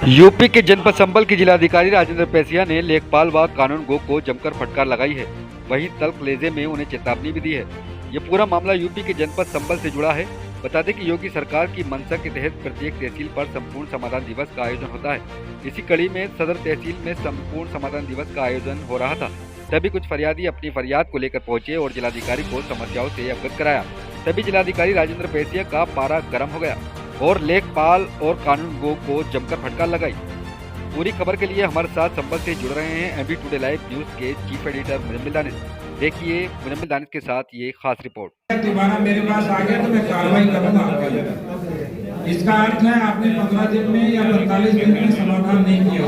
UP के जनपद संभल के जिलाधिकारी राजेंद्र पैसिया ने लेखपाल व कानून गो को जमकर फटकार लगाई है। वहीं तल्ख लहजे में उन्हें चेतावनी भी दी है। ये पूरा मामला यूपी के जनपद संभल से जुड़ा है। बता दें कि योगी सरकार की मंशा के तहत प्रत्येक तहसील पर संपूर्ण समाधान दिवस का आयोजन होता है। इसी कड़ी में सदर तहसील में संपूर्ण समाधान दिवस का आयोजन हो रहा था। तभी कुछ फरियादी अपनी फरियाद को लेकर पहुंचे और जिलाधिकारी को समस्याओं से अवगत कराया। तभी जिलाधिकारी राजेंद्र पैसिया का पारा गर्म हो गया और लेखपाल और कानून गो को जमकर फटकार लगाई। पूरी खबर के लिए हमारे साथ संभल से जुड़ रहे हैं एमबी टुडे लाइव न्यूज के चीफ एडिटर मुजम्मिल दानिश। देखिए मुजम्मिल दानिश के साथ ये खास रिपोर्ट। दोबारा मेरे पास आ गया तो मैं कार्रवाई करूंगा आपका। इसका अर्थ है आपने 15 दिन में या 45 दिन में समाधान नहीं किया।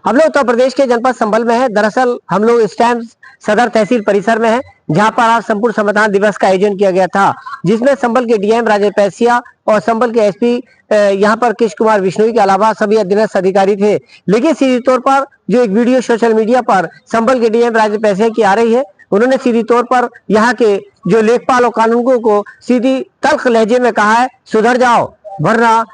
हम लोग उत्तर प्रदेश के जनपद संभल में है। दरअसल हम लोग इस टाइम सदर तहसील परिसर में है, जहां पर आज संपूर्ण समाधान दिवस का आयोजन किया गया था, जिसमें संभल के डीएम राजेंद्र पैसिया और संभल के एसपी यहां पर कृष्ण कुमार बिश्नोई के अलावा सभी अधीनस्थ अधिकारी थे। लेकिन सीधे तौर पर जो एक वीडियो सोशल मीडिया पर संभल के डीएम राजेंद्र पैसिया की आ रही है, उन्होंने सीधी तौर पर यहाँ के जो लेखपाल और कानूनगो को सीधी तल्ख लहजे में कहा है, सुधर जाओ वरना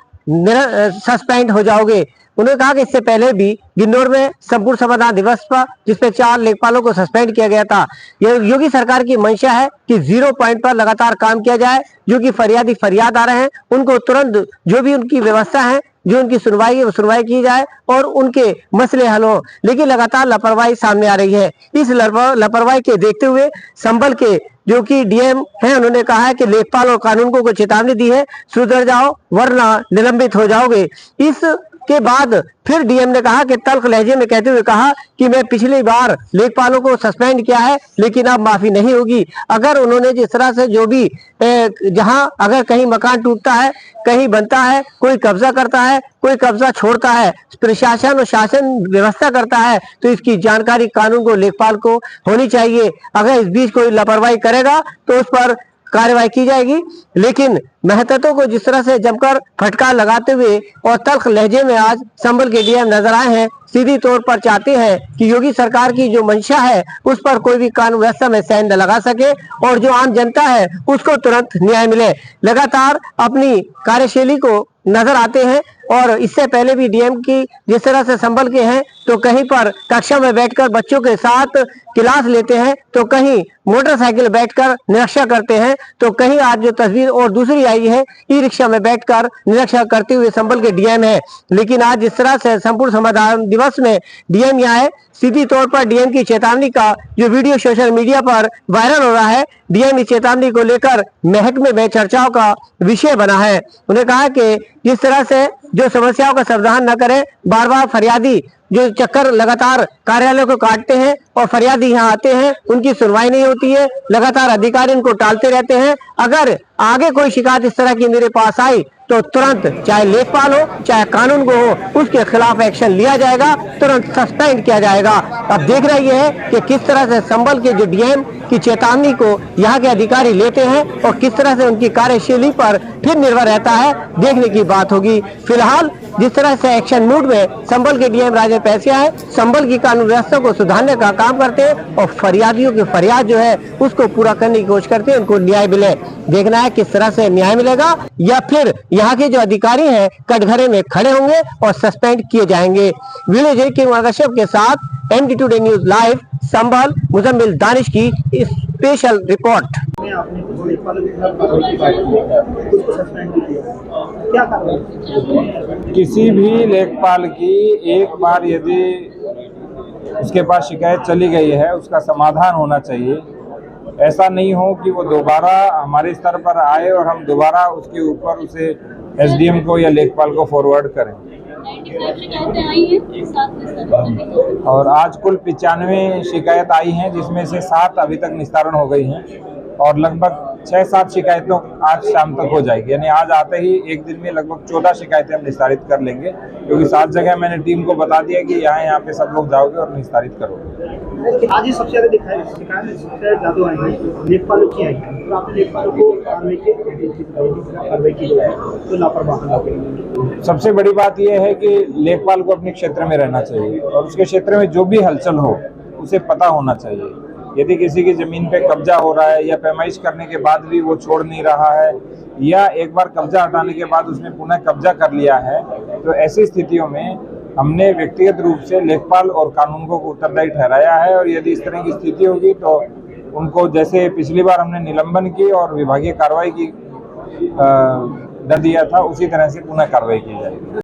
सस्पेंड हो जाओगे। उन्होंने कहा कि इससे पहले भी गिन्नौर में संपूर्ण समाधान दिवस पर जिसपे 4 लेखपालों को सस्पेंड किया गया था। यह योगी सरकार की मंशा है कि 0 पॉइंट पर लगातार काम किया जाए। जो कि फरियादी फरियाद आ रहे हैं उनको तुरंत जो भी उनकी व्यवस्था है, जो उनकी सुनवाई है वो सुनवाई की जाए और उनके मसले हल हो। लेकिन लगातार लापरवाही सामने आ रही है। इस लापरवाही के देखते हुए संभल के जो कि डीएम है, उन्होंने कहा है कि लेखपाल और कानूनगो को चेतावनी दी है, सुधर जाओ वरना निलंबित हो जाओगे। इस के बाद फिर डीएम ने कहा कि तल्ख लहजे में कहते हुए कहा कि मैं पिछली बार लेखपालों को सस्पेंड किया है लेकिन अब माफी नहीं होगी। अगर उन्होंने जिस तरह से जो भी जहां अगर कहीं मकान टूटता है, कहीं बनता है, कोई कब्जा करता है, कोई कब्जा छोड़ता है, प्रशासन और शासन व्यवस्था करता है, तो इसकी जानकारी कानून को लेखपाल को होनी चाहिए। अगर इस बीच कोई लापरवाही करेगा तो उस पर कार्रवाई की जाएगी। लेकिन महतों को जिस तरह से जमकर फटकार लगाते हुए और तल्ख लहजे में आज संभल के डीएम नजर आए हैं, सीधी तौर पर चाहते हैं कि योगी सरकार की जो मंशा है उस पर कोई भी कानून व्यवस्था में सैन न लगा सके और जो आम जनता है उसको तुरंत न्याय मिले। लगातार अपनी कार्यशैली को नजर आते हैं और इससे पहले भी डीएम की जिस तरह से संभल के हैं तो कहीं पर कक्षा में बैठकर बच्चों के साथ क्लास लेते हैं, तो कहीं मोटरसाइकिल बैठकर निरीक्षण करते हैं, तो कहीं आज जो तस्वीर और दूसरी आई है ई रिक्शा में बैठकर निरीक्षण करते हुए संभल के डीएम है। लेकिन आज जिस तरह से संपूर्ण समाधान दिवस में डीएम यहाँ है, सीधी तौर पर डीएम की चेतावनी का जो वीडियो सोशल मीडिया पर वायरल हो रहा है, डीएम इस चेतावनी को लेकर महकमे में चर्चाओं का विषय बना है। उन्होंने कहा कि जिस तरह से जो समस्याओं का समाधान न करें, बार बार फरियादी जो चक्कर लगातार कार्यालय को काटते हैं और फरियादी यहाँ आते हैं, उनकी सुनवाई नहीं होती है, लगातार अधिकारी इनको टालते रहते हैं। अगर आगे कोई शिकायत इस तरह की मेरे पास आई तो तुरंत चाहे लेखपाल हो चाहे कानून को हो उसके खिलाफ एक्शन लिया जाएगा, तुरंत सस्पेंड किया जाएगा। अब देख रहे हैं कि किस तरह से संभल के जो डीएम की चेतावनी को यहाँ के अधिकारी लेते हैं और किस तरह से उनकी कार्यशैली पर फिर निर्भर रहता है, देखने की बात होगी। फिलहाल जिस तरह से एक्शन मूड में संभल के डीएम राजेंद्र पैसिया है, संभल की कानून व्यवस्था को सुधारने का काम करते हैं और फरियादियों की फरियाद जो है उसको पूरा करने की कोशिश करते हैं, उनको न्याय मिले। देखना है किस तरह से न्याय मिलेगा या फिर यहाँ के जो अधिकारी हैं कटघरे में खड़े होंगे और सस्पेंड किए जाएंगे। वीडियो जय के साथ एमडी टुडे न्यूज लाइव संभल मुजम्मिल दानिश की स्पेशल रिपोर्ट। किसी भी लेखपाल की एक बार यदि उसके पास शिकायत चली गई है उसका समाधान होना चाहिए। ऐसा नहीं हो कि वो दोबारा हमारे स्तर पर आए और हम दोबारा उसके ऊपर उसे एसडीएम को या लेखपाल को फॉरवर्ड करें। और आज कुल 95 शिकायत आई हैं, जिसमें से 7 अभी तक निस्तारण हो गई हैं और लगभग 6-7 शिकायतों आज शाम तक हो जाएगी। यानी आज आते ही एक दिन में लगभग 14 शिकायतें हम निस्तारित कर लेंगे, क्योंकि 7 जगह मैंने टीम को बता दिया कि यहाँ पे सब लोग जाओगे और निस्तारित करोगे। आज ही सबसे ज्यादा शिकायत ज्यादा आई है लेखपालों की आई है, तो आपने लेखपालों को कार्रवाई की तो लापरवाही। सबसे बड़ी बात यह है कि लेखपाल को अपने क्षेत्र में रहना चाहिए और उसके क्षेत्र में जो भी हलचल हो उसे पता होना चाहिए। यदि किसी की जमीन पे कब्जा हो रहा है या पैमाइश करने के बाद भी वो छोड़ नहीं रहा है या एक बार कब्जा हटाने के बाद उसने पुनः कब्जा कर लिया है, तो ऐसी स्थितियों में हमने व्यक्तिगत रूप से लेखपाल और कानून को उत्तरदायी ठहराया है। और यदि इस तरह की स्थिति होगी तो उनको, जैसे पिछली बार हमने निलंबन की और विभागीय कार्रवाई की डर दिया था, उसी तरह से पुनः कार्रवाई की जाएगी।